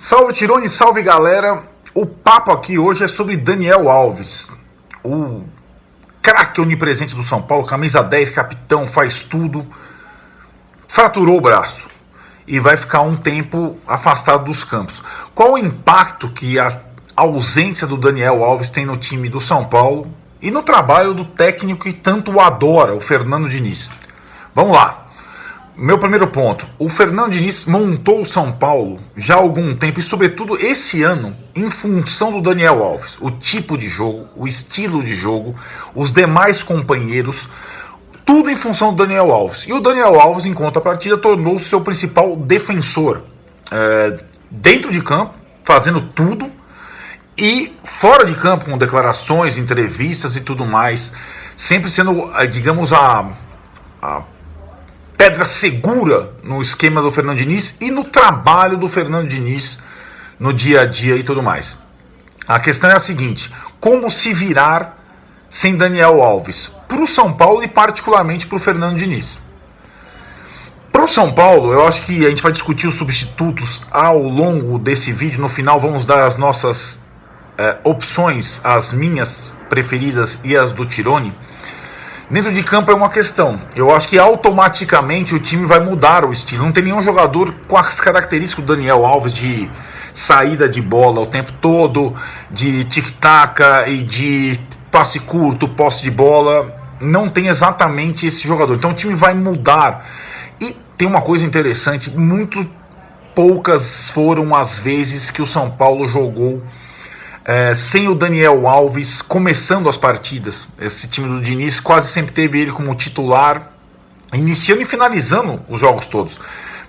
Salve Tirone, salve galera. O papo aqui hoje é sobre Daniel Alves, o craque onipresente do São Paulo, camisa 10, capitão, faz tudo. Fraturou o braço e vai ficar um tempo afastado dos campos. Qual o impacto que a ausência do Daniel Alves tem no time do São Paulo e no trabalho do técnico que tanto o adora, o Fernando Diniz? Vamos lá. Meu primeiro ponto, o Fernando Diniz montou o São Paulo já há algum tempo e sobretudo esse ano em função do Daniel Alves. O tipo de jogo, o estilo de jogo, os demais companheiros, tudo em função do Daniel Alves. E o Daniel Alves, em contrapartida, tornou-se seu principal defensor. Dentro de campo, fazendo tudo, e fora de campo, com declarações, entrevistas e tudo mais, sempre sendo, digamos, a pedra segura no esquema do Fernando Diniz e no trabalho do Fernando Diniz no dia a dia e tudo mais. A questão é a seguinte: como se virar sem Daniel Alves para o São Paulo e particularmente para o Fernando Diniz? Para o São Paulo, eu acho que a gente vai discutir os substitutos ao longo desse vídeo. No final vamos dar as nossas opções, as minhas preferidas e as do Tirone. Dentro de campo é uma questão. Eu acho que automaticamente o time vai mudar o estilo. Não tem nenhum jogador com as características do Daniel Alves de saída de bola o tempo todo, de tic-tac e de passe curto, posse de bola. Não tem exatamente esse jogador. Então o time vai mudar. E tem uma coisa interessante: muito poucas foram as vezes que o São Paulo jogou sem o Daniel Alves começando as partidas. Esse time do Diniz quase sempre teve ele como titular, iniciando e finalizando os jogos todos.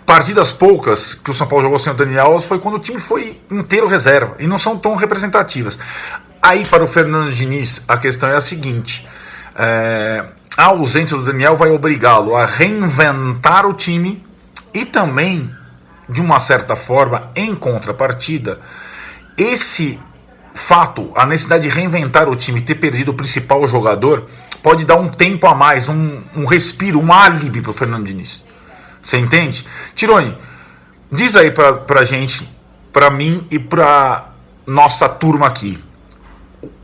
Partidas poucas que o São Paulo jogou sem o Daniel Alves foi quando o time foi inteiro reserva, e não são tão representativas. Aí para o Fernando Diniz a questão é a seguinte: a ausência do Daniel vai obrigá-lo a reinventar o time e também, de uma certa forma, em contrapartida, esse fato, a necessidade de reinventar o time, ter perdido o principal jogador, pode dar um tempo a mais, um respiro, um álibi para o Fernando Diniz. Você entende? Tirone, diz aí pra gente, pra mim e pra nossa turma aqui,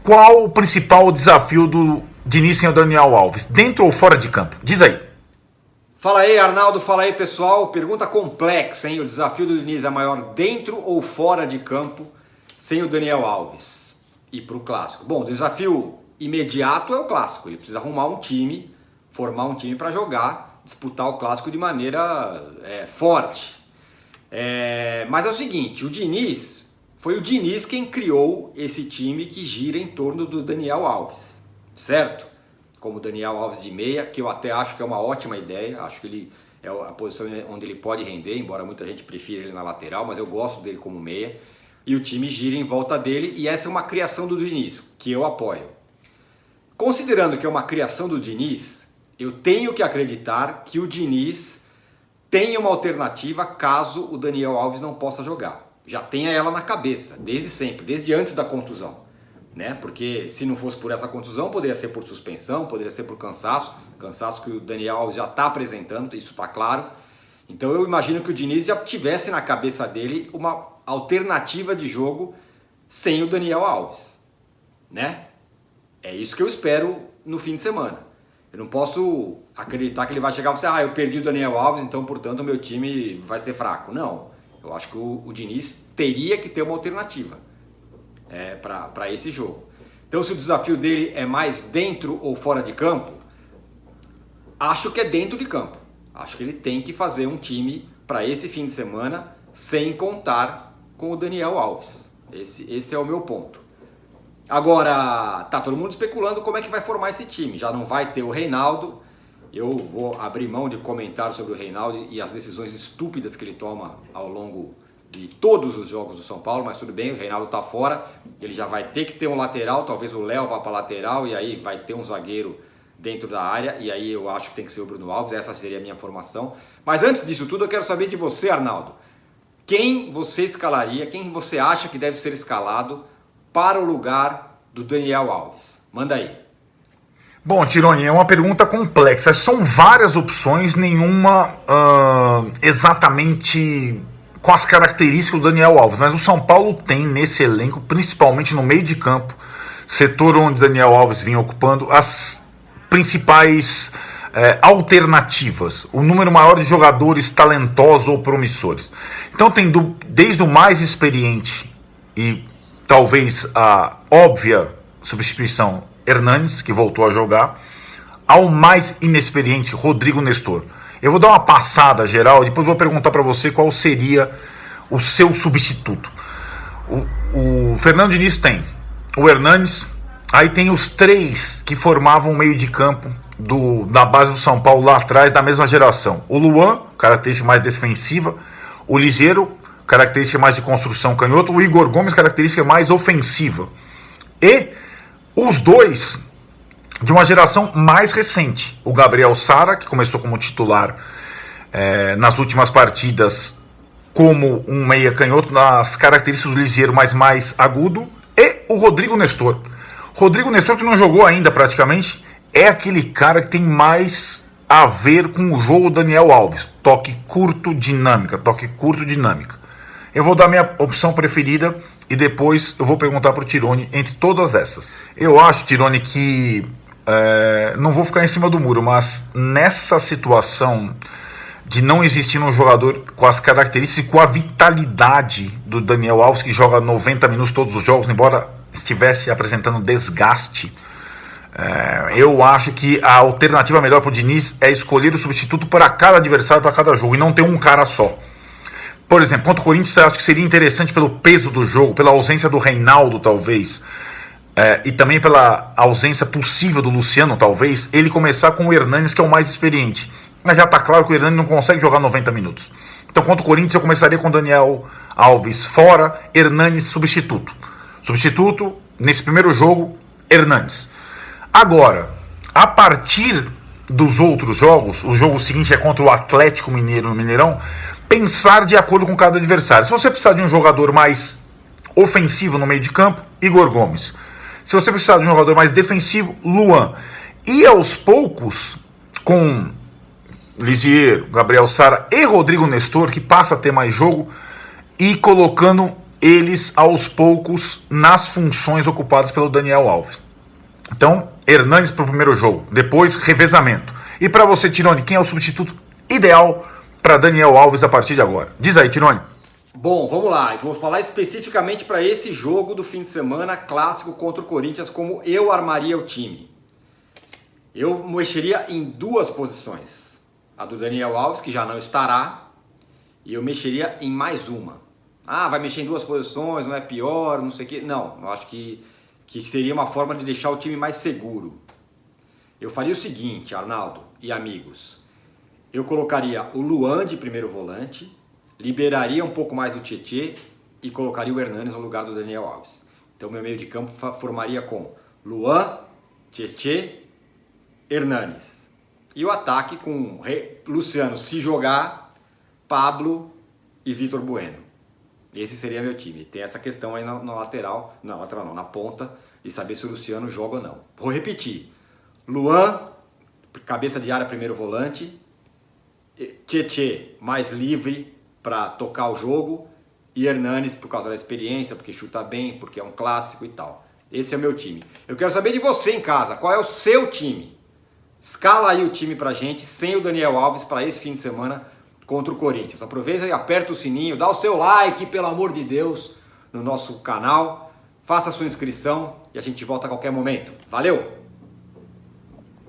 qual o principal desafio do Diniz sem o Daniel Alves, dentro ou fora de campo? Diz aí. Fala aí, Arnaldo, fala aí, pessoal. Pergunta complexa, hein? O desafio do Diniz é maior dentro ou fora de campo sem o Daniel Alves? E para o Clássico? Bom, o desafio imediato é o Clássico. Ele precisa arrumar um time, formar um time para jogar, disputar o Clássico de maneira forte. Mas é o seguinte, o Diniz, foi o Diniz quem criou esse time que gira em torno do Daniel Alves, certo? Como o Daniel Alves de meia, que eu até acho que é uma ótima ideia, acho que ele é a posição onde ele pode render, embora muita gente prefira ele na lateral, mas eu gosto dele como meia. E o time gira em volta dele, e essa é uma criação do Diniz, que eu apoio. Considerando que é uma criação do Diniz, eu tenho que acreditar que o Diniz tenha uma alternativa caso o Daniel Alves não possa jogar. Já tenha ela na cabeça, desde sempre, desde antes da contusão, né? Porque se não fosse por essa contusão, poderia ser por suspensão, poderia ser por cansaço que o Daniel Alves já está apresentando, isso está claro. Então eu imagino que o Diniz já tivesse na cabeça dele uma alternativa de jogo sem o Daniel Alves, né? É isso que eu espero no fim de semana. Eu não posso acreditar que ele vai chegar e falar: eu perdi o Daniel Alves, então portanto o meu time vai ser fraco. Não, eu acho que o Diniz teria que ter uma alternativa para esse jogo. Então se o desafio dele é mais dentro ou fora de campo, acho que é dentro de campo. Acho que ele tem que fazer um time para esse fim de semana sem contar com o Daniel Alves. Esse é o meu ponto. Agora, tá todo mundo especulando como é que vai formar esse time. Já não vai ter o Reinaldo. Eu vou abrir mão de comentar sobre o Reinaldo e as decisões estúpidas que ele toma ao longo de todos os jogos do São Paulo, mas tudo bem, o Reinaldo tá fora. Ele já vai ter que ter um lateral, talvez o Léo vá para lateral e aí vai ter um zagueiro dentro da área, e aí eu acho que tem que ser o Bruno Alves. Essa seria a minha formação. Mas antes disso tudo, eu quero saber de você, Arnaldo. Quem você escalaria, quem você acha que deve ser escalado para o lugar do Daniel Alves? Manda aí. Bom, Tirone, é uma pergunta complexa. São várias opções, nenhuma exatamente com as características do Daniel Alves, mas o São Paulo tem nesse elenco, principalmente no meio de campo, setor onde o Daniel Alves vinha ocupando, as principais alternativas, o número maior de jogadores talentosos ou promissores. Então tem desde o mais experiente e talvez a óbvia substituição Hernanes, que voltou a jogar, ao mais inexperiente Rodrigo Nestor. Eu vou dar uma passada geral e depois vou perguntar para você qual seria o seu substituto. O Fernando Diniz tem o Hernanes, aí tem os três que formavam o meio de campo da base do São Paulo lá atrás, da mesma geração. O Luan, característica mais defensiva, o Liseiro, característica mais de construção canhoto, o Igor Gomes, característica mais ofensiva. E os dois de uma geração mais recente, o Gabriel Sara, que começou como titular nas últimas partidas como um meia canhoto, nas características do Liseiro, mas mais agudo, e o Rodrigo Nestor. Rodrigo Nestor, que não jogou ainda praticamente, é aquele cara que tem mais a ver com o jogo do Daniel Alves. Toque curto, dinâmica. Eu vou dar minha opção preferida e depois eu vou perguntar para o Tirone entre todas essas. Eu acho, Tirone, que não vou ficar em cima do muro, mas nessa situação de não existir um jogador com as características e com a vitalidade do Daniel Alves, que joga 90 minutos todos os jogos, embora estivesse apresentando desgaste, eu acho que a alternativa melhor para o Diniz é escolher o substituto para cada adversário, para cada jogo, e não ter um cara só. Por exemplo, contra o Corinthians, eu acho que seria interessante pelo peso do jogo, pela ausência do Reinaldo, talvez, e também pela ausência possível do Luciano, talvez, ele começar com o Hernanes, que é o mais experiente. Mas já está claro que o Hernanes não consegue jogar 90 minutos. Então, contra o Corinthians, eu começaria com o Daniel Alves fora, Hernanes substituto. Substituto, nesse primeiro jogo, Hernanes. Agora, a partir dos outros jogos, o jogo seguinte é contra o Atlético Mineiro no Mineirão, pensar de acordo com cada adversário. Se você precisar de um jogador mais ofensivo no meio de campo, Igor Gomes. Se você precisar de um jogador mais defensivo, Luan. E aos poucos, com Liseiro, Gabriel Sara e Rodrigo Nestor, que passa a ter mais jogo, e colocando eles aos poucos nas funções ocupadas pelo Daniel Alves. Então, Hernanes para o primeiro jogo, depois revezamento. E para você, Tirone, quem é o substituto ideal para Daniel Alves a partir de agora? Diz aí, Tirone. Bom, vamos lá. Eu vou falar especificamente para esse jogo do fim de semana, clássico contra o Corinthians, como eu armaria o time. Eu mexeria em duas posições. A do Daniel Alves, que já não estará, e eu mexeria em mais uma. Ah, vai mexer em duas posições, não é pior, não sei o quê. Não, eu acho que seria uma forma de deixar o time mais seguro. Eu faria o seguinte, Arnaldo e amigos. Eu colocaria o Luan de primeiro volante, liberaria um pouco mais o Tietê e colocaria o Hernanes no lugar do Daniel Alves. Então meu meio de campo formaria com Luan, Tietê, Hernanes. E o ataque com Luciano, se jogar, Pablo e Vitor Bueno. Esse seria meu time. Tem essa questão aí na lateral, na ponta, de saber se o Luciano joga ou não. Vou repetir. Luan, cabeça de área, primeiro volante. Tietê, mais livre para tocar o jogo. E Hernanes, por causa da experiência, porque chuta bem, porque é um clássico e tal. Esse é o meu time. Eu quero saber de você em casa. Qual é o seu time? Escala aí o time pra gente, sem o Daniel Alves, para esse fim de semana contra o Corinthians. Aproveita e aperta o sininho, dá o seu like, pelo amor de Deus, no nosso canal. Faça a sua inscrição e a gente volta a qualquer momento. Valeu!